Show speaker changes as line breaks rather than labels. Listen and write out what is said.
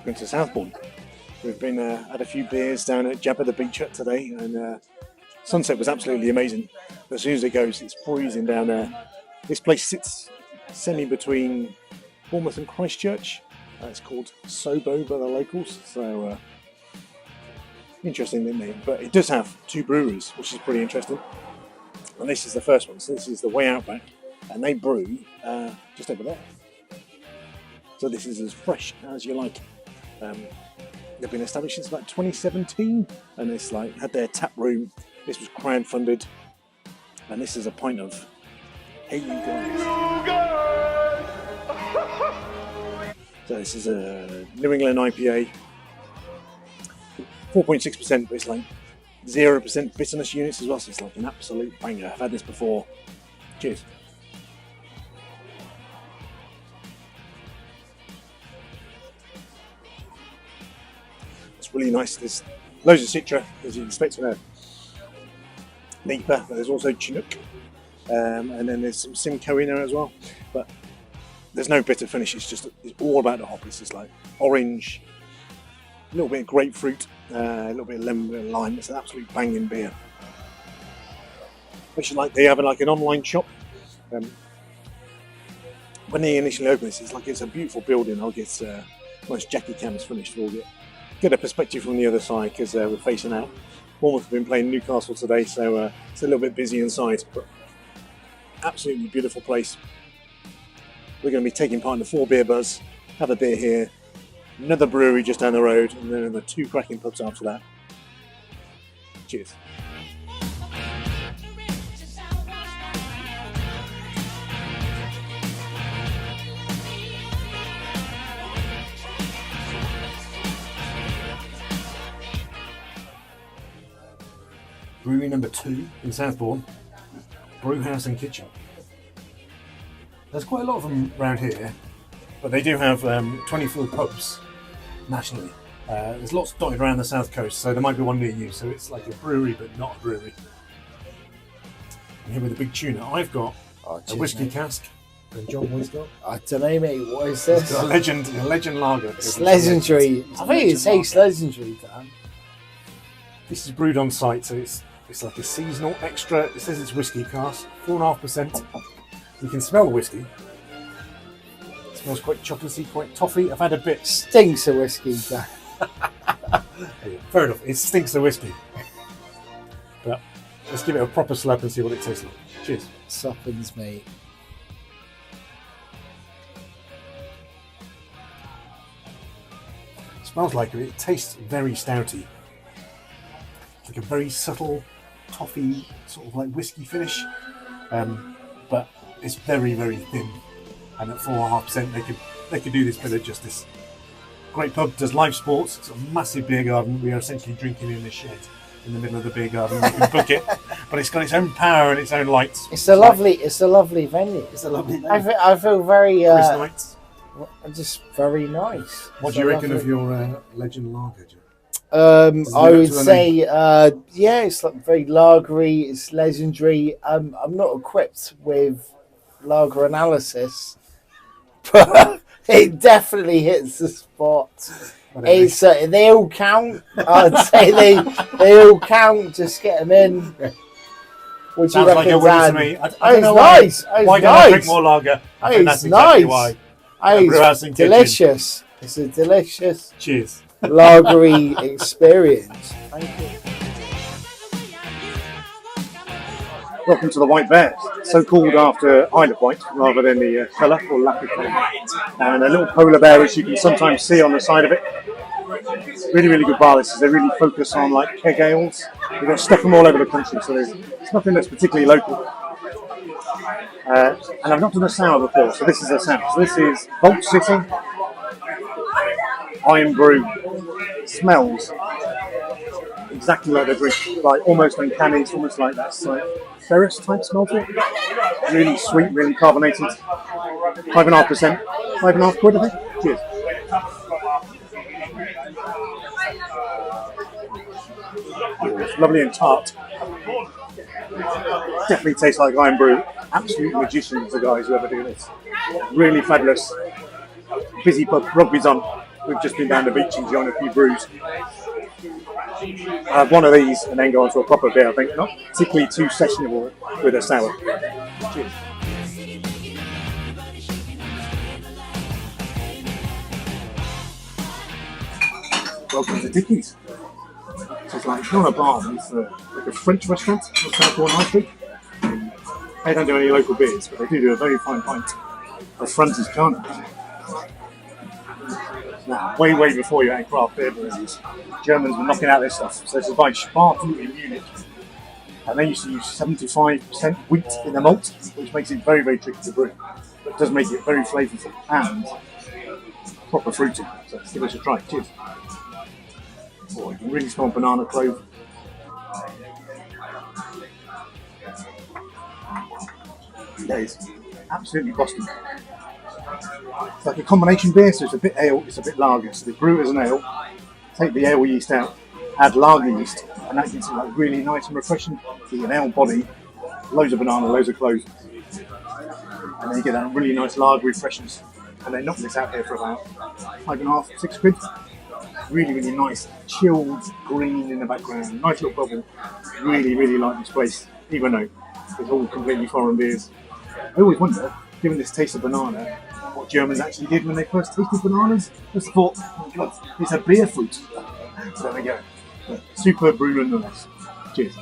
welcome to Southbourne. We've been had a few beers down at Jabba the Beach Hut today, and sunset was absolutely amazing. As soon as it goes, it's freezing down there. This place sits semi between Bournemouth and Christchurch. It's called Sobo by the locals, so interesting name. But it does have two breweries, which is pretty interesting. And this is the first one. So this is the Way Outback, and they brew just over there. So this is as fresh as you like. They've been established since about 2017, and it's like had their tap room. This was crowdfunded, and this is a pint of Hey You Guys. So this is a New England IPA, 4.6%, but it's like 0% bitterness units as well. So it's like an absolute banger. I've had this before. Cheers. Really nice. There's loads of Citra, as you'd expect from a Nipah, but there's also Chinook, and then there's some Simcoe in there as well. But there's no bitter finish. It's all about the hop. It's just like orange, a little bit of grapefruit, a little bit of lemon, a bit of lime. It's an absolute banging beer. They have like an online shop. When they initially open this, it's a beautiful building. I'll get once Jackie Cam's finished, we'll get a perspective from the other side, because we're facing out. Bournemouth have been playing Newcastle today, so it's a little bit busy inside, but absolutely beautiful place. We're going to be taking part in the 4 beer buzz, have a beer here, another brewery just down the road, and then the 2 cracking pubs after that. Cheers. Brewery number 2 in Southbourne, Brewhouse and Kitchen. There's quite a lot of them around here, but they do have 24 pubs nationally. There's lots dotted around the south coast, so there might be one near you. So it's like a brewery, but not a brewery. I'm here with a big tuna. I've got a whiskey cask, and John, what's got?
I don't know, mate. What is this?
It's a legend lager.
It's legendary. I think it tastes legendary, Dan.
This is brewed on site, so it's like a seasonal extra. It says it's whiskey cask, 4.5%. You can smell the whiskey. It smells quite chocolatey, quite toffee. I've had a bit.
Stinks of whiskey, Dan.
Fair enough, it stinks of whiskey. But let's give it a proper slap and see what it tastes like. Cheers.
Softens, mate.
It smells like it. It tastes very stouty. Like a very subtle toffee, sort of like whiskey finish, but it's very, very thin. And at 4.5%, they could do this better justice. Great pub, does live sports. It's a massive beer garden. We are essentially drinking in a shed in the middle of the beer garden. You can book it, but it's got its own power and its own lights.
It's a lovely venue.
It's a lovely venue.
I feel very
just
very nice.
What do you reckon of your legend lager, Joe?
I would say, it's like very lagery. It's legendary. I'm not equipped with lager analysis, but it definitely hits the spot. It's they all count. I'd say they all count. Just get them in. What do you reckon,
like a winner to me. I don't know
nice.
Why don't I drink more lager?
It's
exactly
nice.
Why.
It's delicious. It's a delicious.
Cheers.
Lagery experience. Thank you.
Welcome to the White Bear, so called after Isle of Wight rather than the fella or lack of fella. And a little polar bear which you can sometimes see on the side of it. Really, really good bar. They really focus on like keg ales. They've got stuff from all over the country, so there's nothing that's particularly local. And I've not done a sour before, so this is a sour. So this is Vault City Iron Brew. Smells exactly like the drink, like almost uncanny. It's almost like that like ferrous type smell to it. Really sweet, really carbonated. 5.5%, 5.5 quid, I think. Cheers. It's lovely and tart. Definitely tastes like Iron Brew. Absolute magicians, the guys who ever do this. Really fabulous. Busy pub, rugby's on. we've just been down the beach and joined a few brews. I have one of these and then go on to a proper beer. I think not particularly too sessionable with a sour. Cheers. Welcome to Dickys. So it's like, it's not a bar, but it's like a French restaurant on Southbourne High Street. They don't do any local beers, but they do a very fine pint of Franziskaner. Now, way before you had craft beer breweries, Germans were knocking out this stuff. So this is by Spartan in Munich. And they used to use 75% wheat in the malt, which makes it very tricky to brew. But it does make it very flavourful and proper fruity. So let's give it a try. Cheers. Oh, you can really smell banana clove. That is absolutely Boston. It's like a combination beer, so it's a bit ale, it's a bit lager. So they brew it as an ale, take the ale yeast out, add lager yeast, and that gets it like really nice and refreshing. So you get an ale body, loads of banana, loads of cloves, and then you get that really nice lager freshness. And they knock this out here for about £5.5, £6. Really nice, chilled green in the background, nice little bubble. Really like this place, even though it's all completely foreign beers. I always wonder, given this taste of banana, what Germans actually did when they first tasted bananas. Just thought, oh my God, it's a beer fruit. So there we go. Super brew nonetheless. Cheers.